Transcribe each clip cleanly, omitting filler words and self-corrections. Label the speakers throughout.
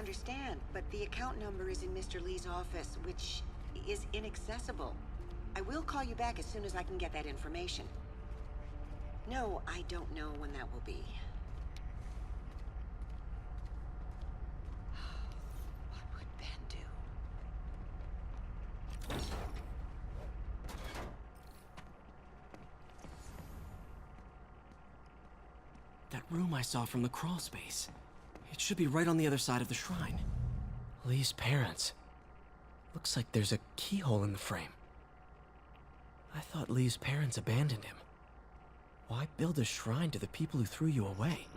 Speaker 1: understand, but the account number is in Mr. Lee's office, which is inaccessible. I will call you back as soon as I can get that information. No, I don't know when that will be. What would Ben do?
Speaker 2: That room I saw from the crawl space. It should be right on the other side of the shrine. Lee's parents. Looks like there's a keyhole in the frame. I thought Lee's parents abandoned him. Why build a shrine to the people who threw you away?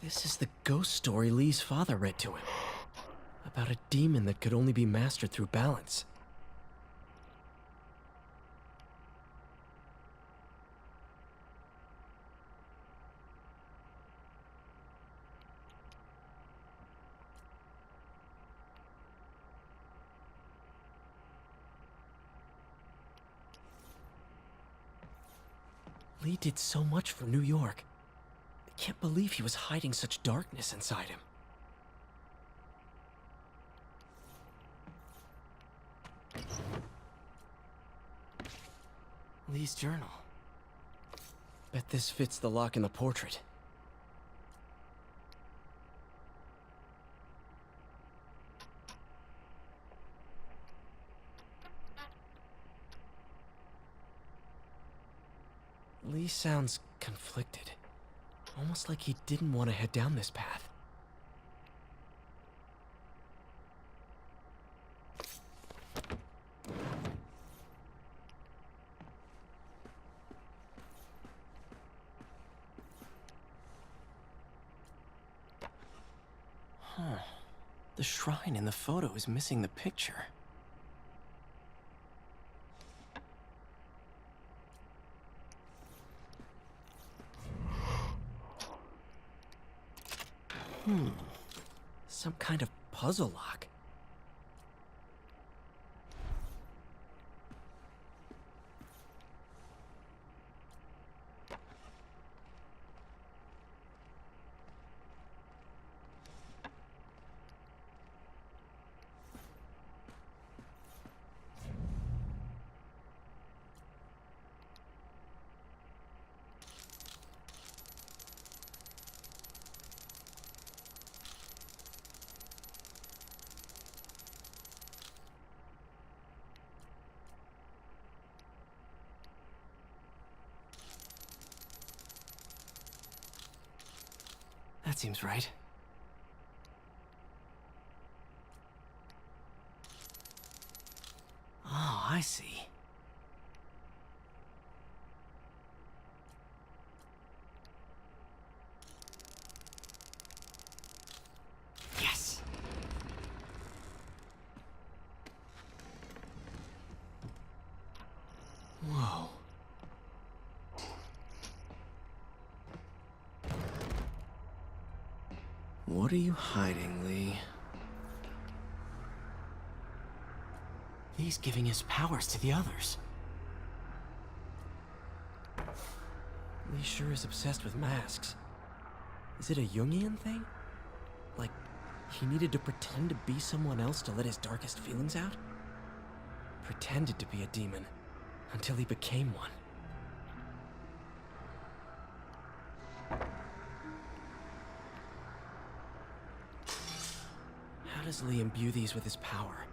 Speaker 2: This is the ghost story Lee's father read to him. About a demon that could only be mastered through balance. Lee did so much for New York. I can't believe he was hiding such darkness inside him. Lee's journal. Bet this fits the lock in the portrait. Lee sounds conflicted. Almost like he didn't want to head down this path. Huh. The shrine in the photo is missing the picture. Some kind of puzzle lock. That seems right. Oh, I see. Yes! Whoa. What are you hiding, Lee? Lee's giving his powers to the others. Lee sure is obsessed with masks. Is it a Jungian thing? Like, he needed to pretend to be someone else to let his darkest feelings out? Pretended to be a demon, until he became one. How does Lee imbue these with his power?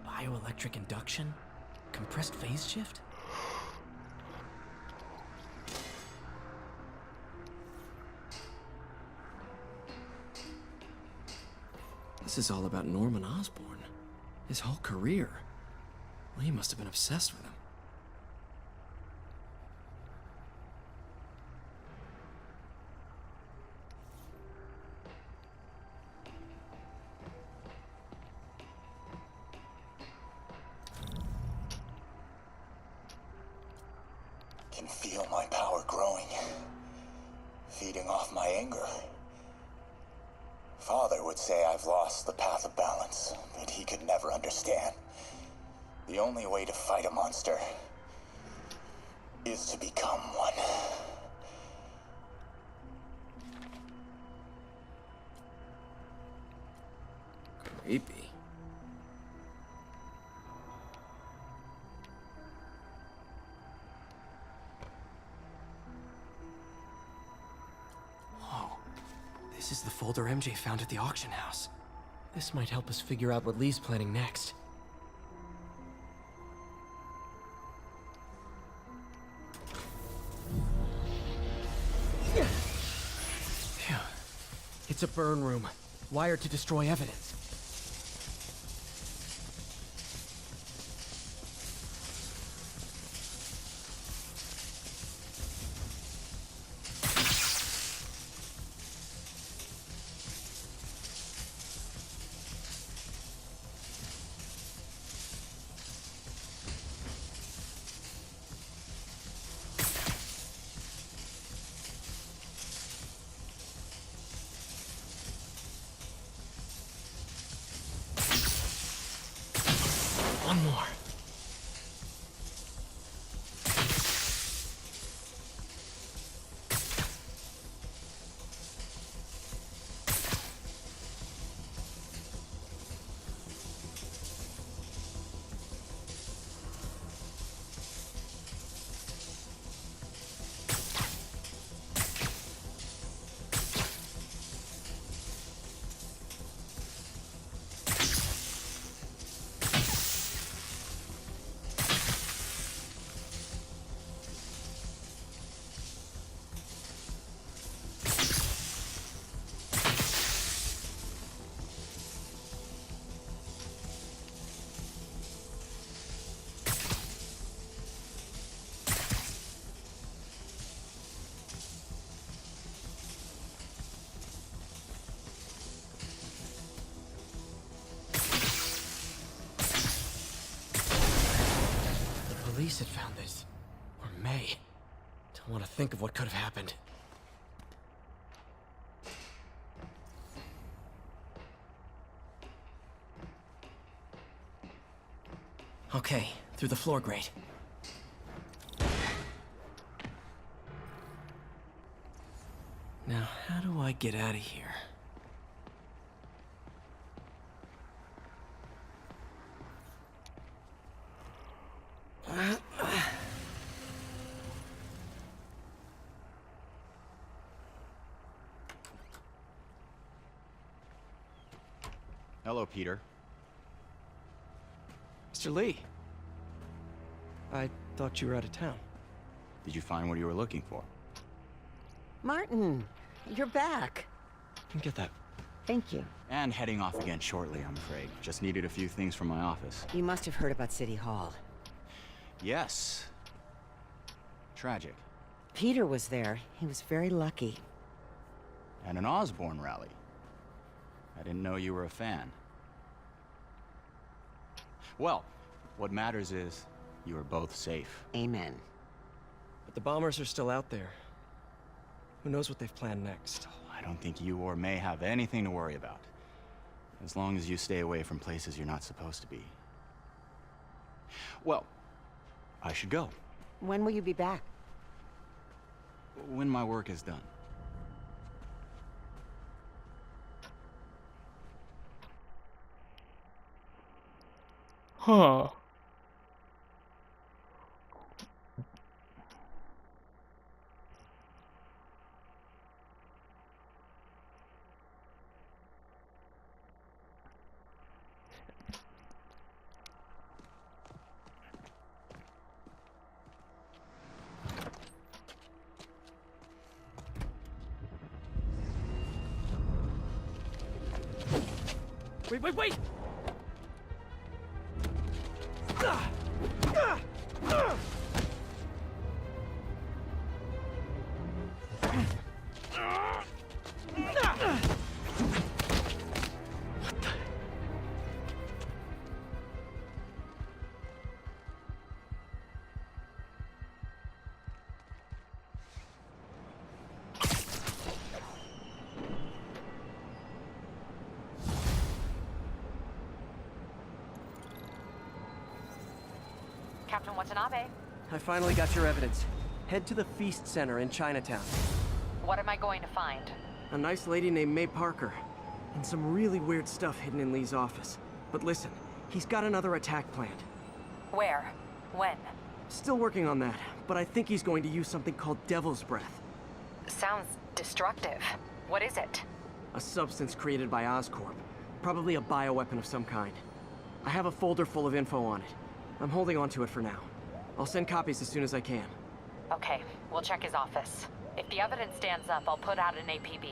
Speaker 2: Bioelectric induction? Compressed phase shift? This is all about Norman Osborn. His whole career. Lee must have been obsessed with him.
Speaker 3: Can feel my power growing, feeding off my anger. Father would say I've lost the path of balance, but he could never understand. The only way to fight a monster is to become one.
Speaker 2: Creepy. Whoa. This is the folder MJ found at the auction house. This might help us figure out what Lee's planning next. Phew. It's a burn room, wired to destroy evidence. One more. Police had found this. Or May. Don't want to think of what could have happened. Okay, through the floor grate. Now, how do I get out of here?
Speaker 4: Hello, Peter.
Speaker 2: Mr. Lee. I thought you were out of town.
Speaker 4: Did you find what you were looking for?
Speaker 1: Martin, you're back.
Speaker 2: Can get that.
Speaker 1: Thank you.
Speaker 4: And heading off again shortly, I'm afraid. Just needed a few things from my office.
Speaker 1: You must have heard about City Hall.
Speaker 4: Yes. Tragic.
Speaker 1: Peter was there. He was very lucky.
Speaker 4: And an Osborn rally. I didn't know you were a fan. Well, what matters is you are both safe.
Speaker 1: Amen.
Speaker 2: But the bombers are still out there. Who knows what they've planned next?
Speaker 4: I don't think you or May have anything to worry about. As long as you stay away from places you're not supposed to be. Well, I should go.
Speaker 1: When will you be back?
Speaker 4: When my work is done.
Speaker 5: Huh.
Speaker 2: Wait!
Speaker 5: Captain Watanabe.
Speaker 2: I finally got your evidence. Head to the Feast Center in Chinatown.
Speaker 5: What am I going to find?
Speaker 2: A nice lady named May Parker. And some really weird stuff hidden in Lee's office. But listen, he's got another attack planned.
Speaker 5: Where? When?
Speaker 2: Still working on that, but I think he's going to use something called Devil's Breath.
Speaker 5: Sounds destructive. What is it?
Speaker 2: A substance created by Oscorp. Probably a bioweapon of some kind. I have a folder full of info on it. I'm holding on to it for now. I'll send copies as soon as I can.
Speaker 5: Okay, we'll check his office. If the evidence stands up, I'll put out an APB.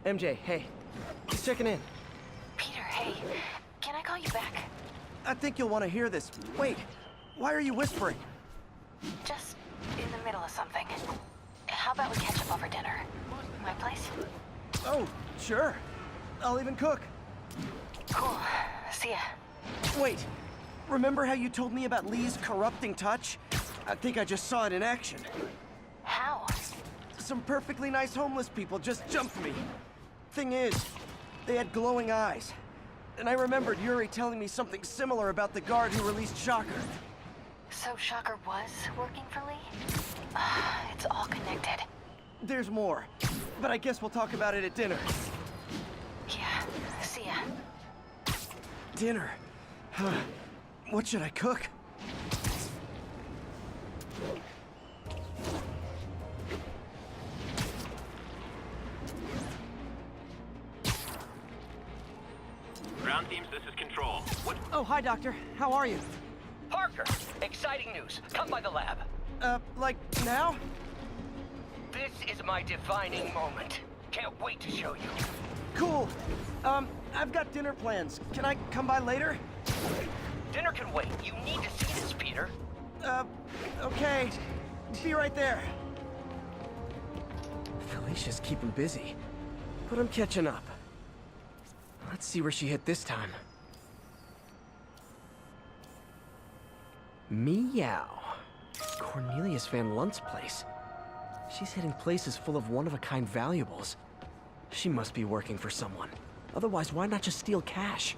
Speaker 2: MJ, hey. Just checking in.
Speaker 5: Peter, hey. Can I call you back?
Speaker 2: I think you'll want to hear this. Wait, why are you whispering?
Speaker 5: Just in the middle of something. How about we catch up over dinner? My place?
Speaker 2: Oh, sure. I'll even cook.
Speaker 5: Cool. See ya.
Speaker 2: Wait, remember how you told me about Lee's corrupting touch? I think I just saw it in action.
Speaker 5: How?
Speaker 2: Some perfectly nice homeless people just jumped me. Thing is, they had glowing eyes. And I remembered Yuri telling me something similar about the guard who released Shocker.
Speaker 5: So Shocker was working for Lee? It's all connected.
Speaker 2: There's more, but I guess we'll talk about it at dinner.
Speaker 5: Yeah, see ya.
Speaker 2: Dinner? What should I cook?
Speaker 6: Ground teams, this is Control. What?
Speaker 2: Oh, hi, Doctor. How are you?
Speaker 7: Parker, exciting news. Come by the lab.
Speaker 2: Like now?
Speaker 7: This is my defining moment. Can't wait to show you.
Speaker 2: Cool. I've got dinner plans. Can I come by later?
Speaker 7: Dinner can wait. You need to see this, Peter.
Speaker 2: Okay. Be right there. Felicia's keeping busy, but I'm catching up. Let's see where she hit this time. Meow. Cornelius Van Lunt's place. She's hitting places full of one-of-a-kind valuables. She must be working for someone. Otherwise, why not just steal cash?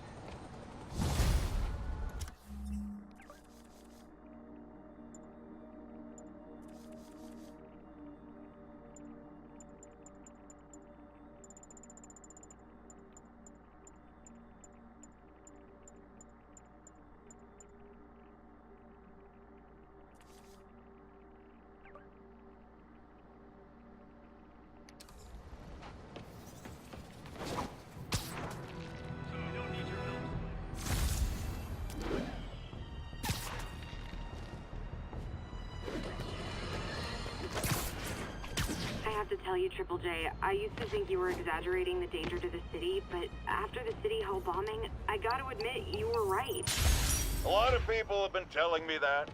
Speaker 8: I have to tell you, Triple J, I used to think you were exaggerating the danger to the city, but after the City Hall bombing, I gotta admit, you were right.
Speaker 9: A lot of people have been telling me that.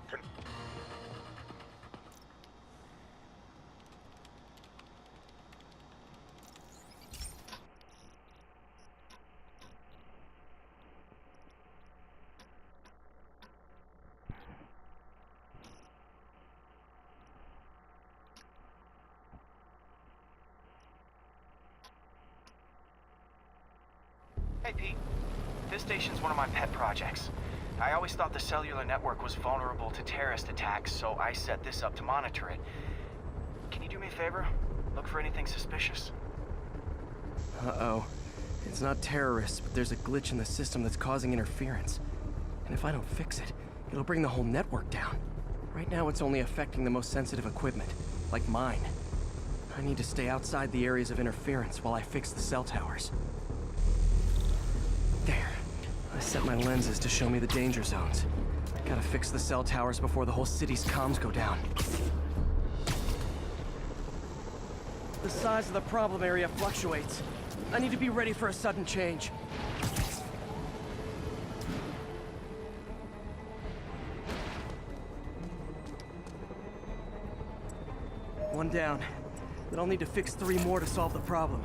Speaker 10: Hey, Pete. This station's one of my pet projects. I always thought the cellular network was vulnerable to terrorist attacks, so I set this up to monitor it. Can you do me a favor? Look for anything suspicious.
Speaker 2: Uh-oh. It's not terrorists, but there's a glitch in the system that's causing interference. And if I don't fix it, it'll bring the whole network down. Right now, it's only affecting the most sensitive equipment, like mine. I need to stay outside the areas of interference while I fix the cell towers. There. I set my lenses to show me the danger zones. Gotta fix the cell towers before the whole city's comms go down. The size of the problem area fluctuates. I need to be ready for a sudden change. One down. Then I'll need to fix 3 more to solve the problem.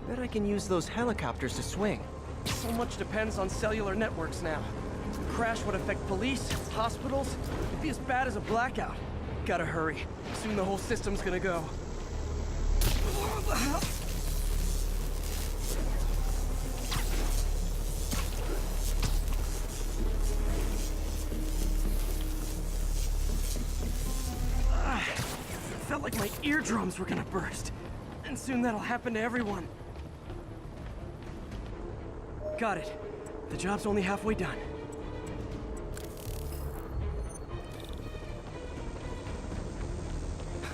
Speaker 2: Bet I can use those helicopters to swing. So much depends on cellular networks now. A crash would affect police, hospitals. It'd be as bad as a blackout. Gotta hurry. Soon the whole system's gonna go. Felt like my eardrums were gonna burst. And soon that'll happen to everyone. Got it. The job's only halfway done.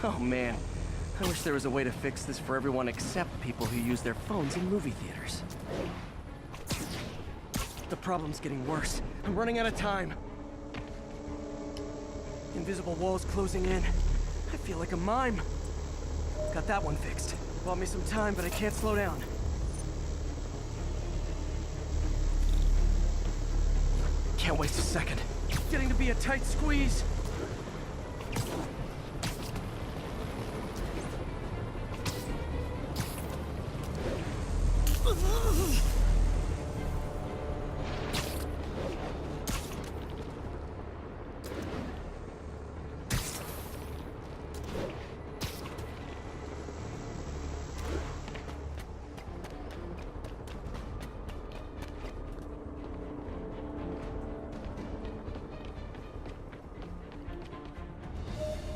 Speaker 2: Oh man, I wish there was a way to fix this for everyone except people who use their phones in movie theaters. The problem's getting worse. I'm running out of time. Invisible walls closing in. I feel like a mime. Got that one fixed. Bought me some time, but I can't slow down. Can't waste a second. Getting to be a tight squeeze.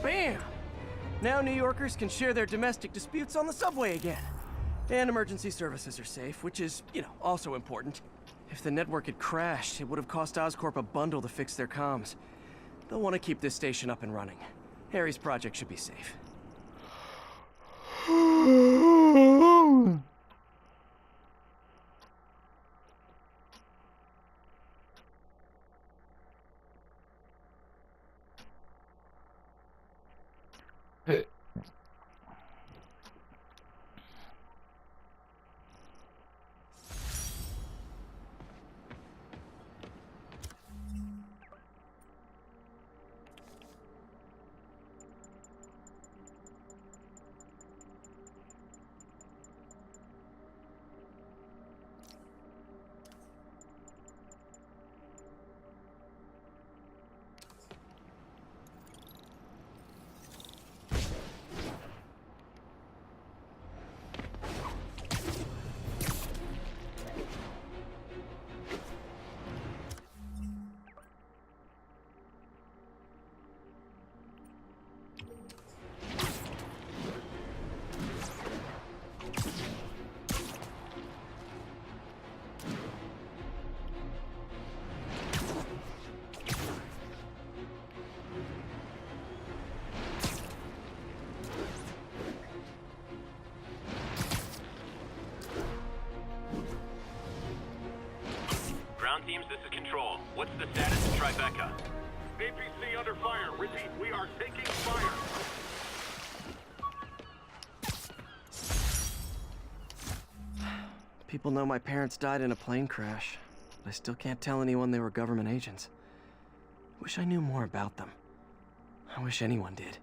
Speaker 2: Bam! Now New Yorkers can share their domestic disputes on the subway again. And emergency services are safe, which is, also important. If the network had crashed, it would have cost Oscorp a bundle to fix their comms. They'll want to keep this station up and running. Harry's project should be safe.
Speaker 6: Ground teams, this is Control. What's the status of Tribeca?
Speaker 9: APC under fire. Repeat, we are taking fire.
Speaker 2: People know my parents died in a plane crash, but I still can't tell anyone they were government agents. Wish I knew more about them. I wish anyone did.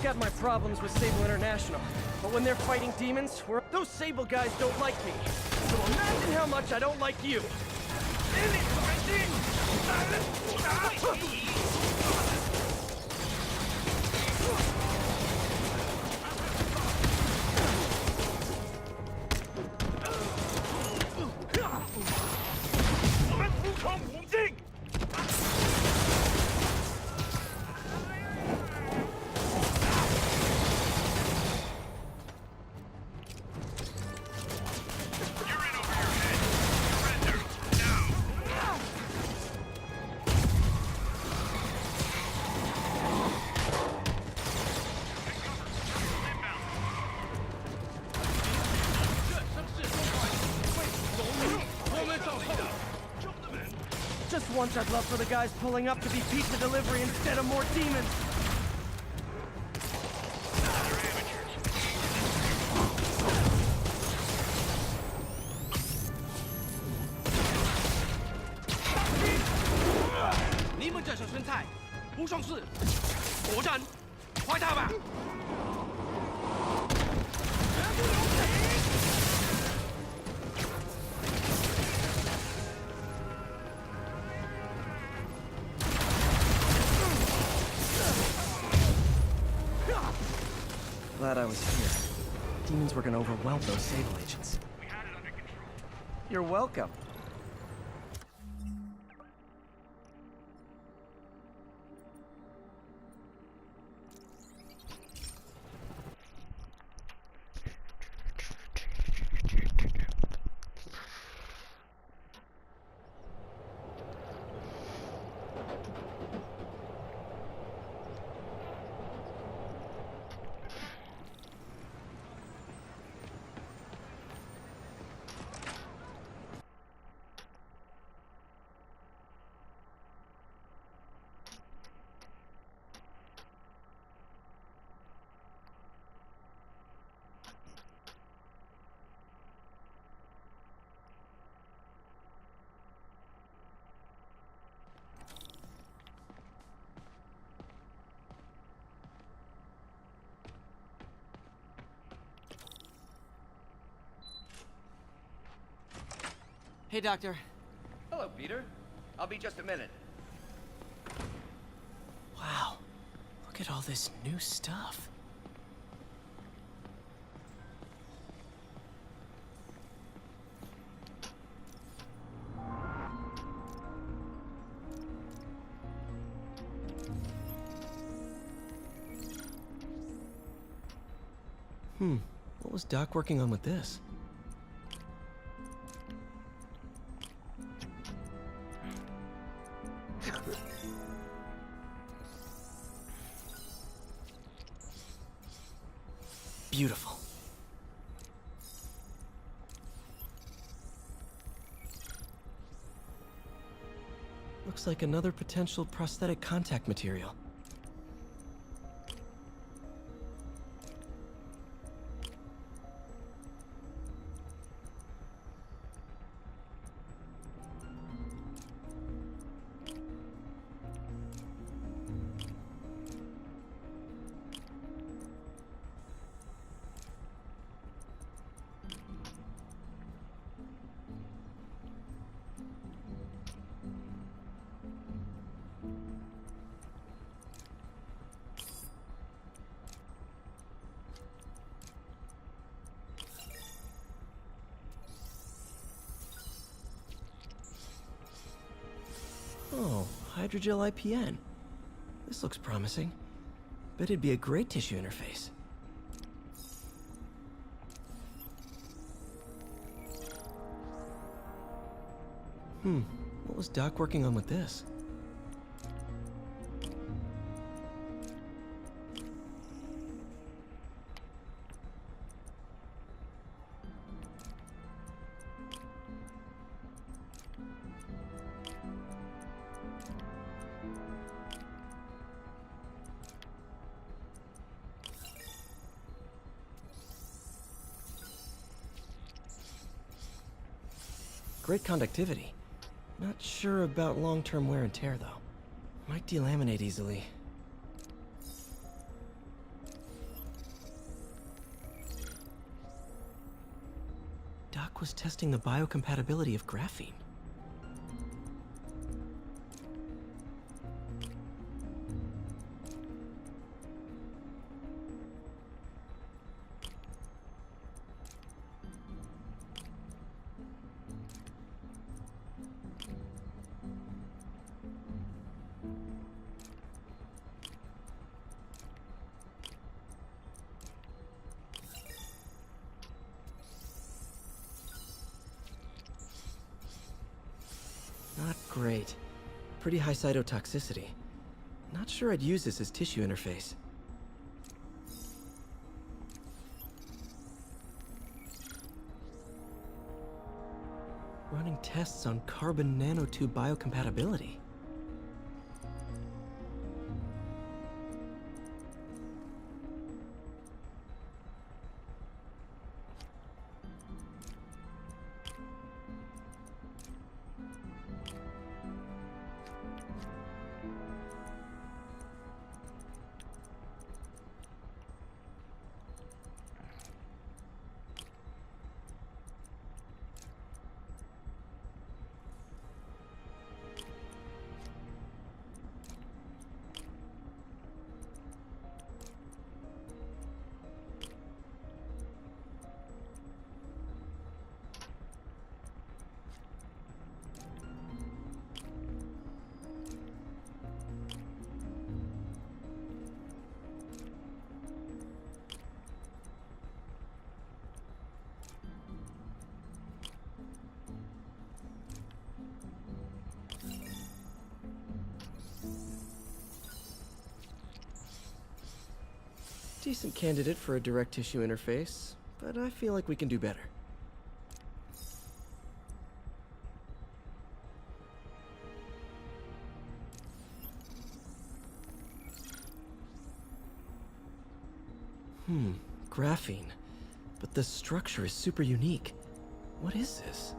Speaker 2: got my problems with Sable International, but when they're fighting demons, those Sable guys don't like me. So imagine how much I don't like you. Just once I'd love for the guys pulling up to be pizza delivery instead of more demons. Glad I was here. Demons were gonna overwhelm those Sable agents.
Speaker 9: We had it under control.
Speaker 2: You're welcome. Hey, Doctor.
Speaker 7: Hello, Peter. I'll be just a minute.
Speaker 2: Wow. Look at all this new stuff. What was Doc working on with this? Beautiful. Looks like another potential prosthetic contact material. Oh, hydrogel IPN. This looks promising. Bet it'd be a great tissue interface. What was Doc working on with this? Great conductivity. Not sure about long-term wear and tear, though. Might delaminate easily. was testing the biocompatibility of graphene. Not great. Pretty high cytotoxicity. Not sure I'd use this as tissue interface. Running tests on carbon nanotube biocompatibility. Decent candidate for a direct tissue interface, but I feel like we can do better. Graphene. But the structure is super unique. What is this?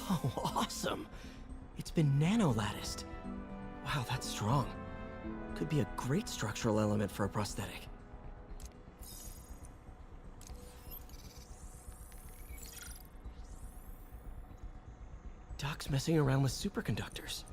Speaker 2: Oh, awesome! It's been nano-latticed. Wow, that's strong. Could be a great structural element for a prosthetic. Doc's messing around with superconductors.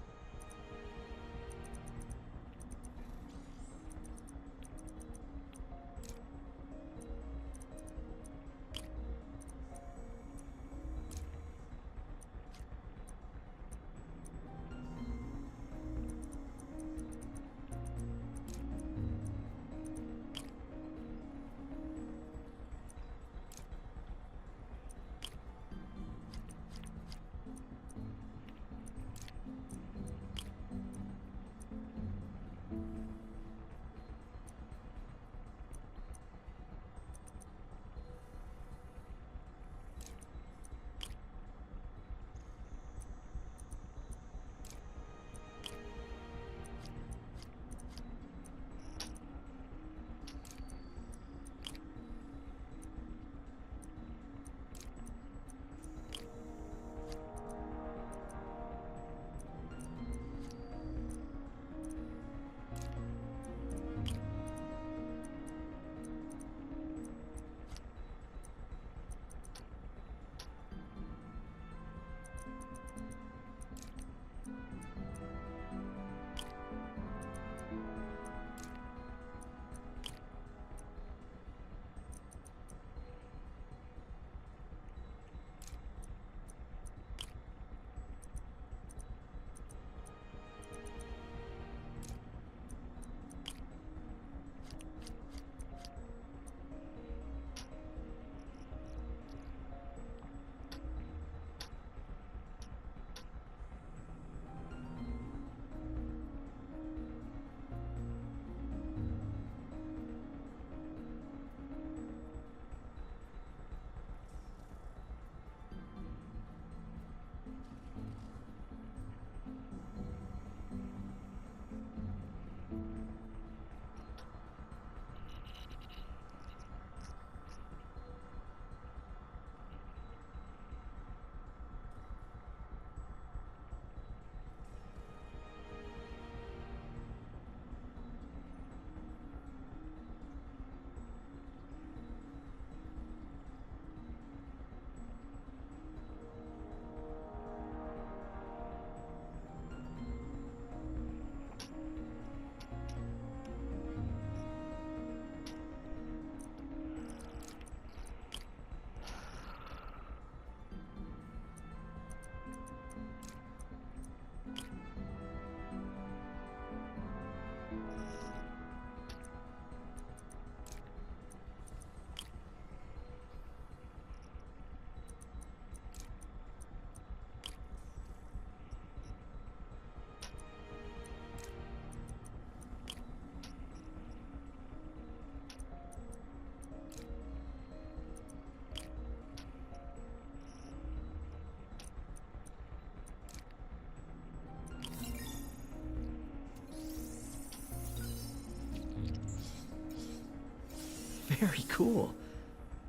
Speaker 2: Very cool.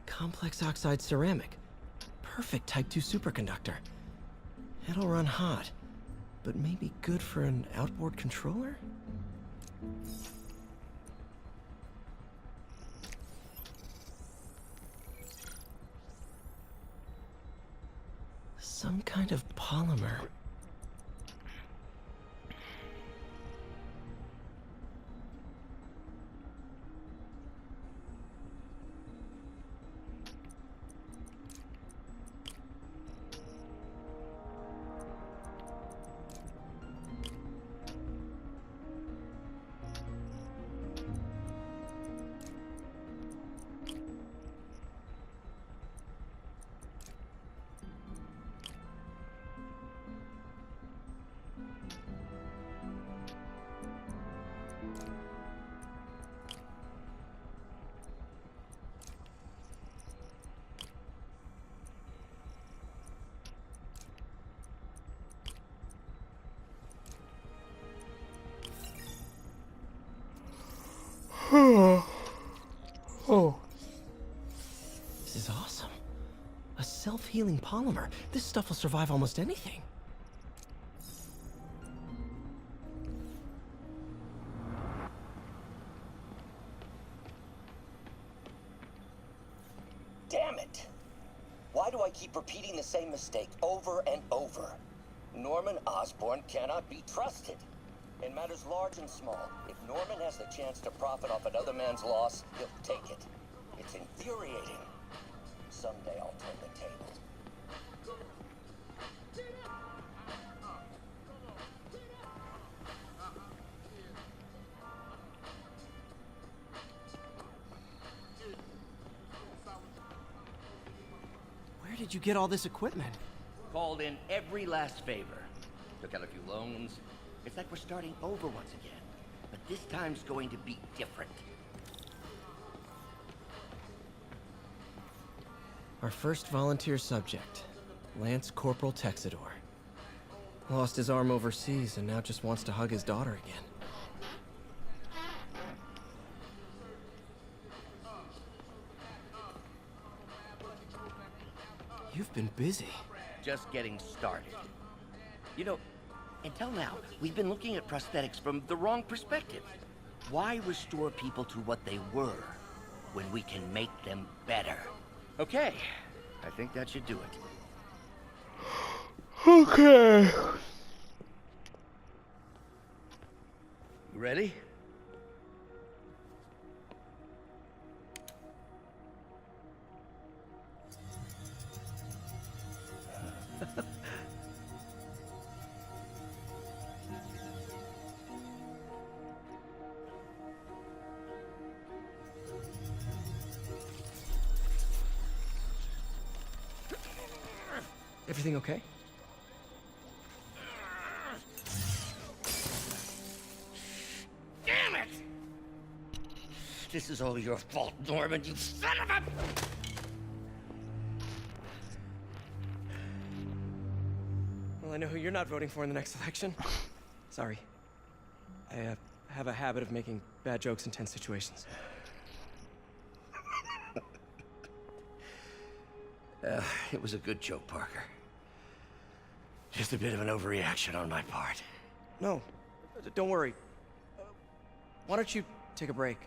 Speaker 2: Complex oxide ceramic. Perfect Type 2 superconductor. It'll run hot, but maybe good for an outboard controller? Some kind of polymer. Oh. This is awesome. A self-healing polymer. This stuff will survive almost anything.
Speaker 7: Damn it! Why do I keep repeating the same mistake over and over? Norman Osborn cannot be trusted. In matters large and small, if Norman has the chance to profit off another man's loss, he'll take it. It's infuriating. Someday I'll turn the tables.
Speaker 2: Where did you get all this equipment?
Speaker 11: Called in every last favor. Took out a few loans. It's like we're starting over once again. But this time's going to be different.
Speaker 2: Our first volunteer subject, Lance Corporal Texidor. Lost his arm overseas and now just wants to hug his daughter again. You've been busy.
Speaker 11: Just getting started. You know, until now, we've been looking at prosthetics from the wrong perspective. Why restore people to what they were when we can make them better? Okay, I think that should do it.
Speaker 2: Okay.
Speaker 11: You ready?
Speaker 2: Everything okay?
Speaker 11: Damn it! This is all your fault, Norman, you son of a...
Speaker 2: Well, I know who you're not voting for in the next election. Sorry. I have a habit of making bad jokes in tense situations.
Speaker 11: It was a good joke, Parker. Just a bit of an overreaction on my part.
Speaker 2: No, don't worry. Why don't you take a break?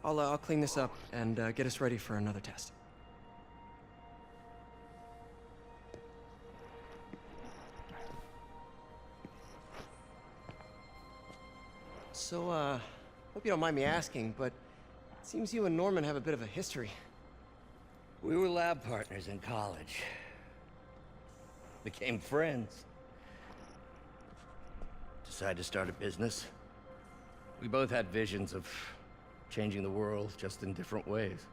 Speaker 2: I'll clean this up and get us ready for another test. So, hope you don't mind me asking, but it seems you and Norman have a bit of a history.
Speaker 11: We were lab partners in college. Became friends. Decided to start a business. We both had visions of changing the world, just in different ways.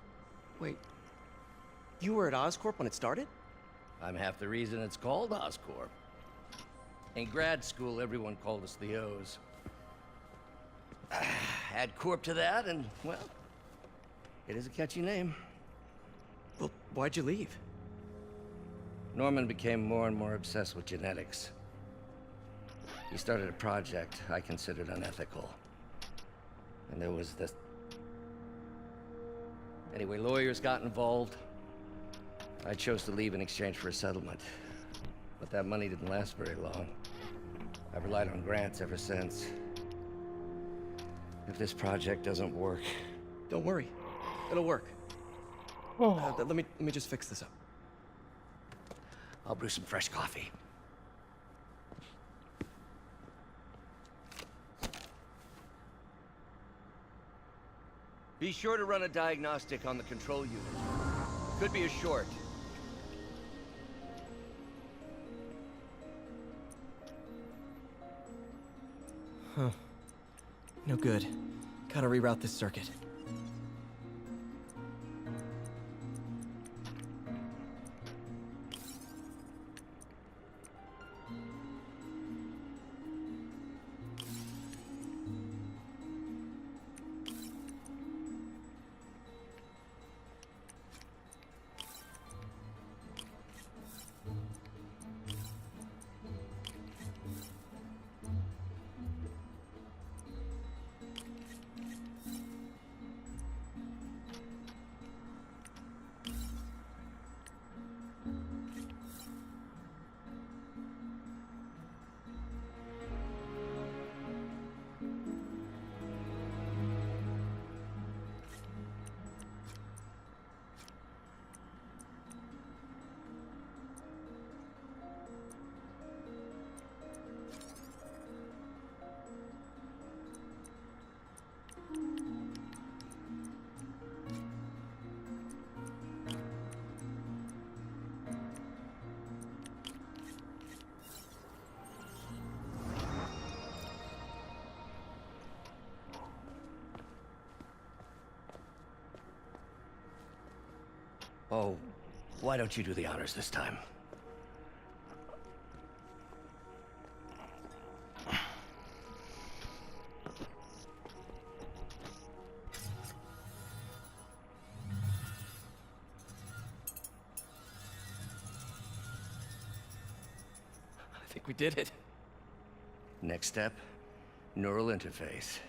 Speaker 2: Wait, you were at Oscorp when it started?
Speaker 11: I'm half the reason it's called Oscorp. In grad school, everyone called us the O's. Add Corp to that, and, well, it is a catchy name.
Speaker 2: Well, why'd you leave?
Speaker 11: Norman became more and more obsessed with genetics. He started a project I considered unethical. And there was
Speaker 7: Anyway, lawyers got involved. I chose to leave in exchange for a settlement. But that money didn't last very long. I've relied on grants ever since. If this project doesn't work...
Speaker 2: Don't worry. It'll work. Let me just fix this up.
Speaker 7: I'll brew some fresh coffee. Be sure to run a diagnostic on the control unit. Could be a short.
Speaker 2: Huh. No good. Gotta reroute this circuit.
Speaker 7: Oh, why don't you do the honors this time?
Speaker 2: I think we did it.
Speaker 7: Next step, neural interface.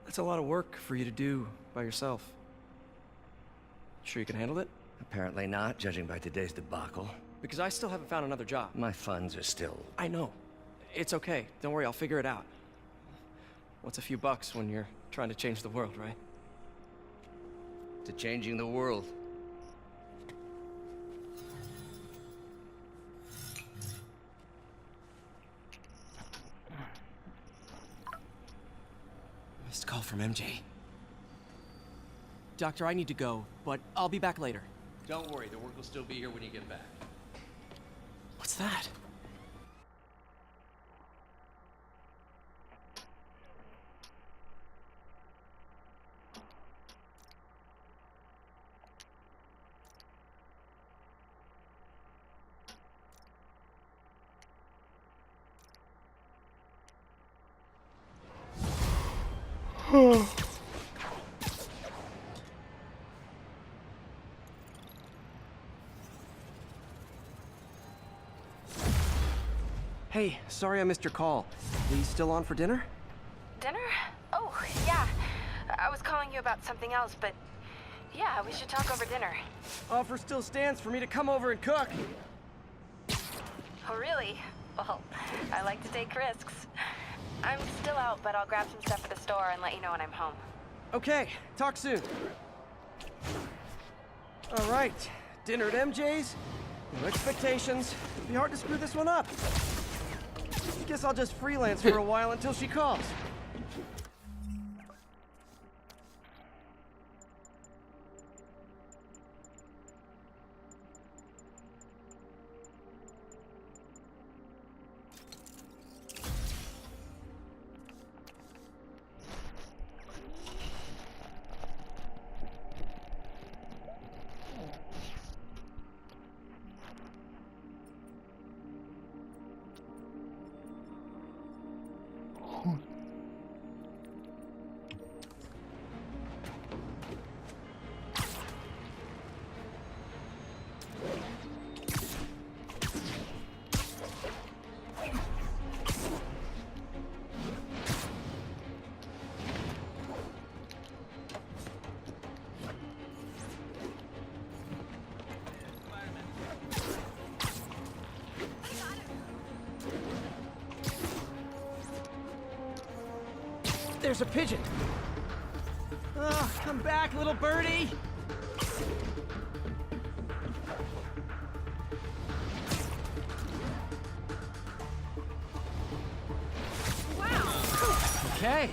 Speaker 2: That's a lot of work for you to do by yourself. Sure you can handle it?
Speaker 7: Apparently not, judging by today's debacle.
Speaker 2: Because I still haven't found another job.
Speaker 7: My funds are still...
Speaker 2: I know. It's okay. Don't worry, I'll figure it out. What's a few bucks when you're trying to change the world, right?
Speaker 7: To changing the world.
Speaker 2: Missed call from MJ. Doctor, I need to go, but I'll be back later.
Speaker 12: Don't worry, the work will still be here when you get back.
Speaker 2: What's that? Hey, sorry I missed your call. Are you still on for dinner?
Speaker 5: Dinner? Oh, yeah. I was calling you about something else, but yeah, we should talk over dinner.
Speaker 2: Offer still stands for me to come over and cook.
Speaker 5: Oh, really? Well, I like to take risks. I'm still out, but I'll grab some stuff at the store and let you know when I'm home.
Speaker 2: Okay, talk soon. All right, dinner at MJ's. No expectations. It'll be hard to screw this one up. Guess I'll just freelance for a while until she calls. There's a pigeon. Oh, come back, little birdie! Okay.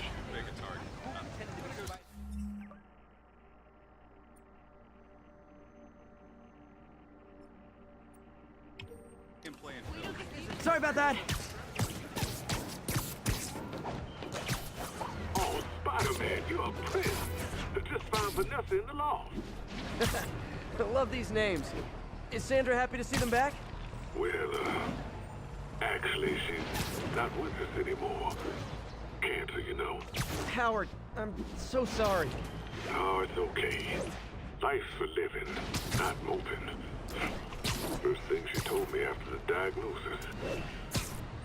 Speaker 2: Sorry about that.
Speaker 9: Oh, Spider-Man, you're a prince. I just found Vanessa in the loft.
Speaker 2: I love these names. Is Sandra happy to see them back?
Speaker 9: Well, actually, she's not with us anymore. Cancer, you know.
Speaker 2: Howard, I'm so sorry.
Speaker 9: Oh, it's okay. Life's for living, not moping. First thing she told me after the diagnosis.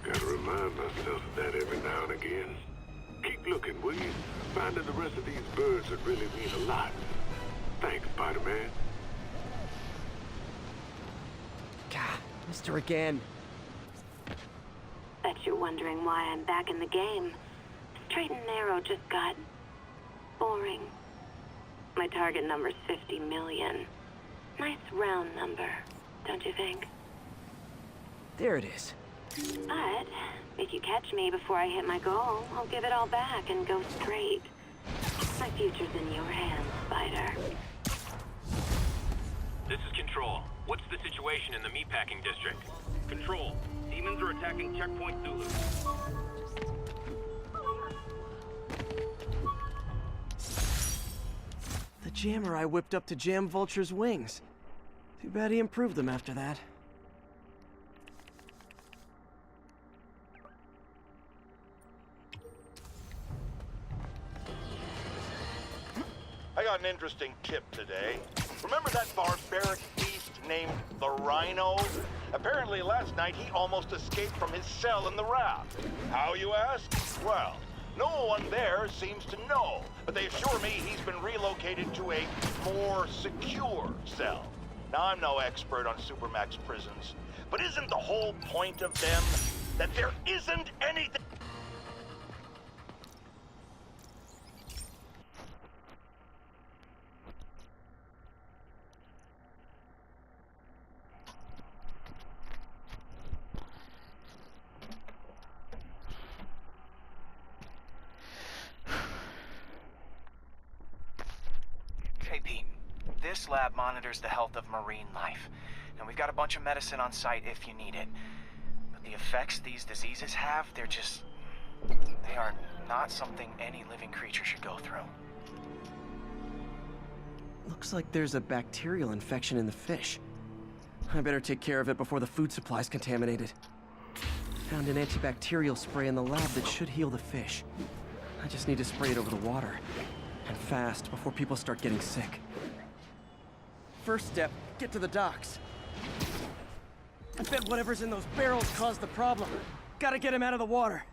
Speaker 9: Gotta remind myself of that every now and again. Keep looking, will you? Finding the rest of these birds would really mean a lot. Thanks, Spider-Man.
Speaker 2: God, Mr. Again.
Speaker 8: Bet you're wondering why I'm back in the game. Straight and narrow just got boring. My target number's 50 million. Nice round number, don't you think?
Speaker 2: There it is.
Speaker 8: But if you catch me before I hit my goal, I'll give it all back and go straight. My future's in your hands, Spider.
Speaker 6: This is Control. What's the situation in the meatpacking district? Control. Demons are attacking Checkpoint Zulu.
Speaker 2: The jammer I whipped up to jam Vulture's wings. Too bad he improved them after that.
Speaker 13: I got an interesting tip today. Remember that barbaric beast named the Rhino? Apparently last night he almost escaped from his cell in the raft. How, you ask? Well, no one there seems to know, but they assure me he's been relocated to a more secure cell. Now, I'm no expert on Supermax prisons, but isn't the whole point of them that there isn't anything...
Speaker 10: Pete, this lab monitors the health of marine life, and we've got a bunch of medicine on site if you need it. But the effects these diseases have, they are not something any living creature should go through.
Speaker 2: Looks like there's a bacterial infection in the fish. I better take care of it before the food supply's contaminated. Found an antibacterial spray in the lab that should heal the fish. I just need to spray it over the water. And fast, before people start getting sick. First step, get to the docks. I bet whatever's in those barrels caused the problem. Gotta get him out of the water.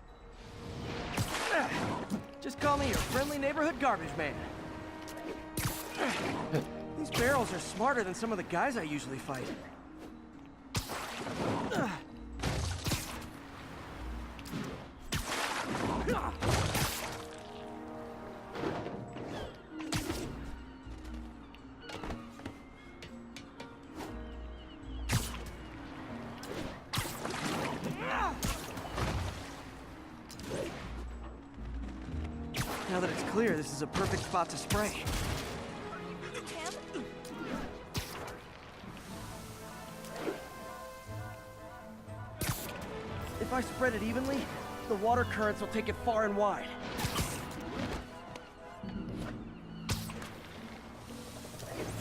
Speaker 2: Just call me your friendly neighborhood garbage man. These barrels are smarter than some of the guys I usually fight. Now that it's clear, this is a perfect spot to spray. If I spread it evenly, the water currents will take it far and wide.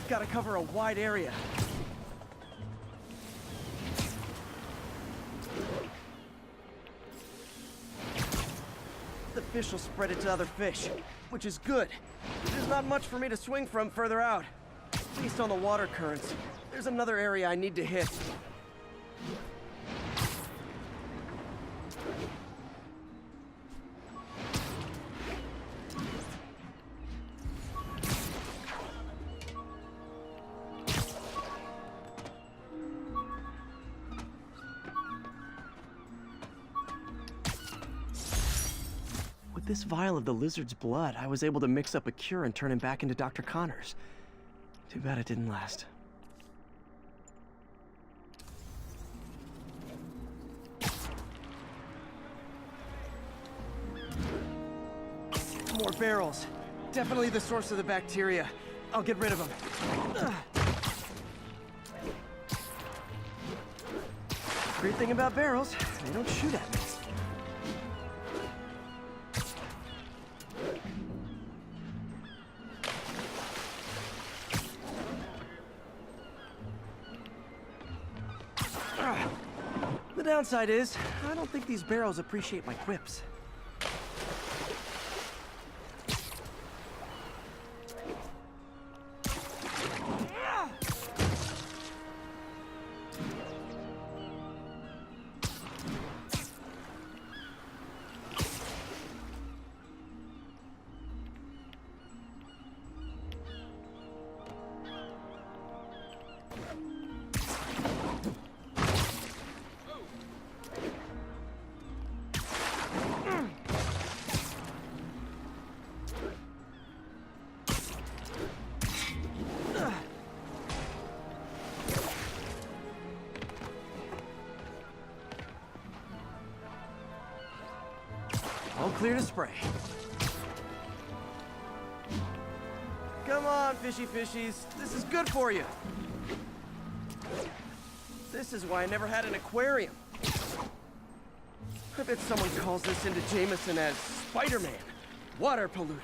Speaker 2: Gotta cover a wide area. The fish will spread it to other fish, which is good. There's not much for me to swing from further out. Based on the water currents, there's another area I need to hit. With this vial of the lizard's blood, I was able to mix up a cure and turn him back into Dr. Connors. Too bad it didn't last. More barrels. Definitely the source of the bacteria. I'll get rid of them. Great thing about barrels, they don't shoot at me. The downside is, I don't think these barrels appreciate my quips. All clear to spray. Come on, fishy fishies. This is good for you. This is why I never had an aquarium. I bet someone calls this into Jameson as Spider-Man, water polluter.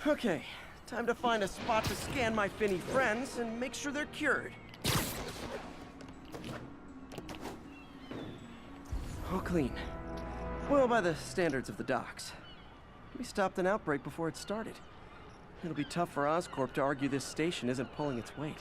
Speaker 2: Okay, time to find a spot to scan my finny friends and make sure they're cured. All clean. Well, by the standards of the docks. We stopped an outbreak before it started. It'll be tough for Oscorp to argue this station isn't pulling its weight.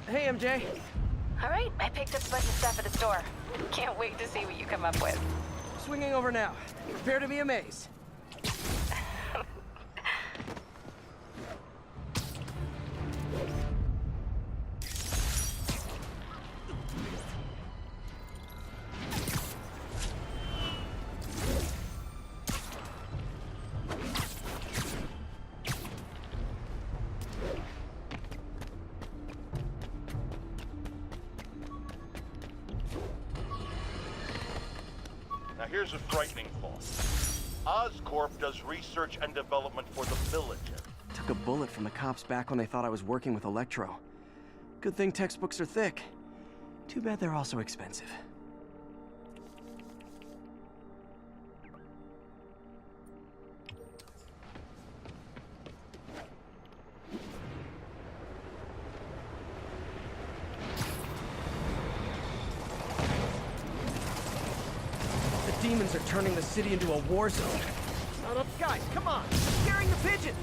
Speaker 2: Hey, MJ.
Speaker 5: All right, I picked up a bunch of stuff at the store. Can't wait to see what you come up with.
Speaker 2: Swinging over now. Prepare to be amazed.
Speaker 13: Now here's a frightening thought. Oscorp does research and development for the Villager.
Speaker 2: Took a bullet from the cops back when they thought I was working with Electro. Good thing textbooks are thick. Too bad they're also expensive. Demons are turning the city into a war zone. Not up, guys, come on! Scaring the pigeons!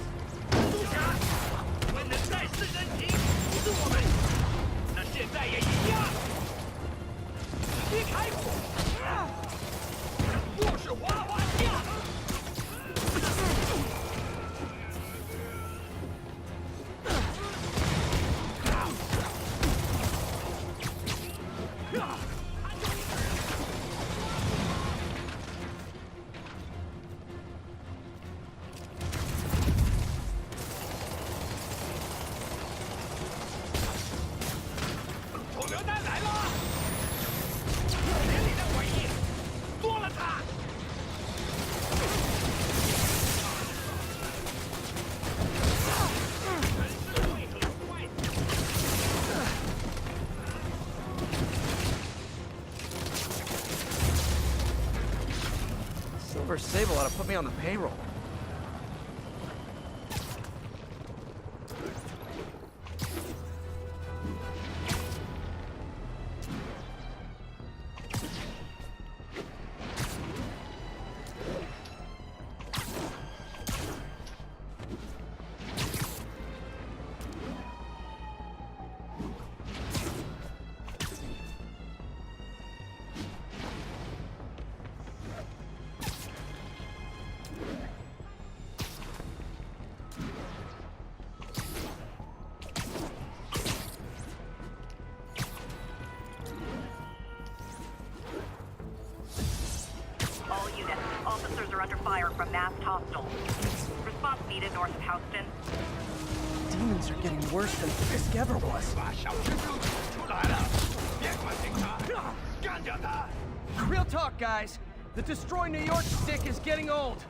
Speaker 2: Oliver Sable ought to put me on the payroll.
Speaker 14: All units, officers are under fire from masked hostiles. Response needed north of Houston.
Speaker 2: Demons are getting worse than Fisk ever was. Real talk, guys. The Destroy New York stick is getting old.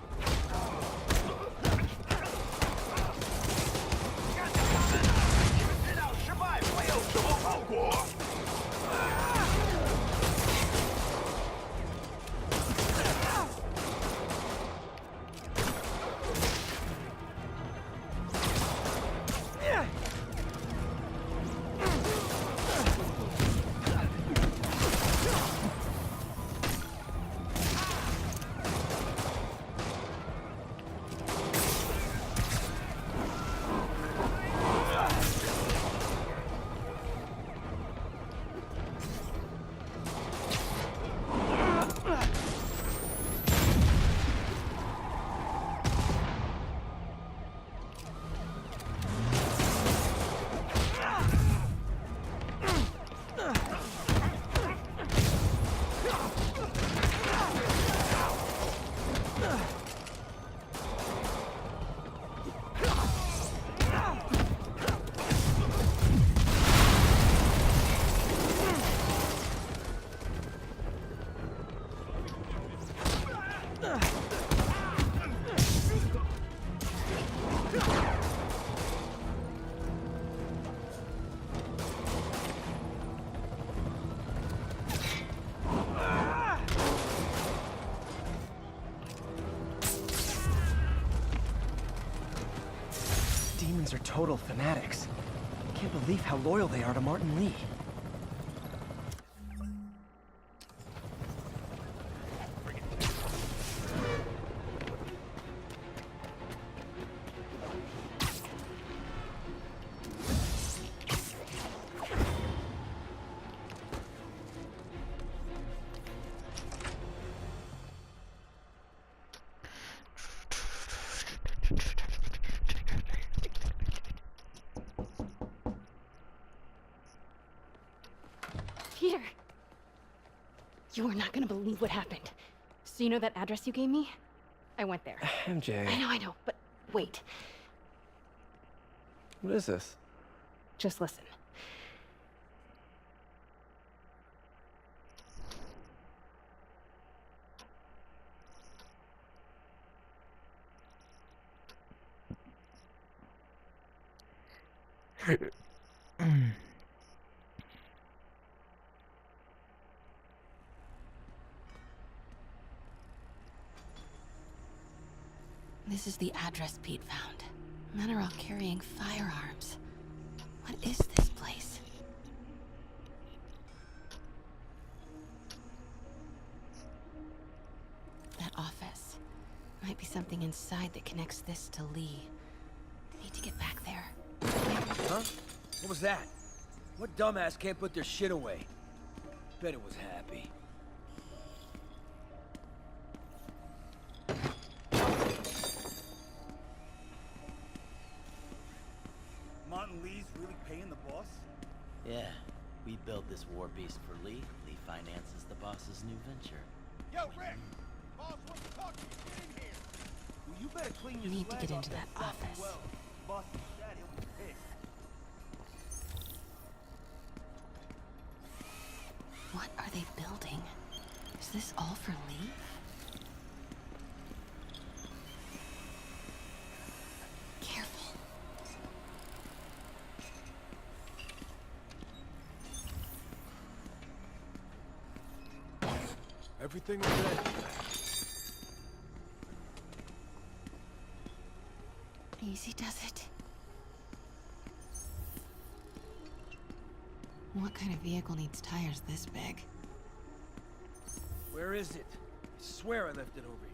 Speaker 2: Demons are total fanatics. I can't believe how loyal they are to Martin Lee.
Speaker 5: Peter! You are not gonna believe what happened. So you know that address you gave me? I went there.
Speaker 2: MJ.
Speaker 5: I know, but wait.
Speaker 2: What is this?
Speaker 5: Just listen. This is the address Pete found. Men are all carrying firearms. What is this place? That office. Might be something inside that connects this to Lee. Need to get back there.
Speaker 15: Huh? What was that? What dumbass can't put their shit away? Bet it was Happy.
Speaker 16: Martin Lee's really paying the boss?
Speaker 11: Yeah, we built this war beast for Lee. Lee finances the boss's new venture.
Speaker 16: Yo, Rick! Boss wants to talk to you. Get in here! Well, you better clean your
Speaker 5: Need to get
Speaker 16: slag
Speaker 5: into
Speaker 16: off
Speaker 5: that office.
Speaker 16: well. Boss is sad, he'll be pissed.
Speaker 5: What are they building? Is this all for Lee? Careful.
Speaker 15: Everything okay?
Speaker 17: Easy does it. What kind of vehicle needs tires this big?
Speaker 15: Where is it? I swear I left it over here.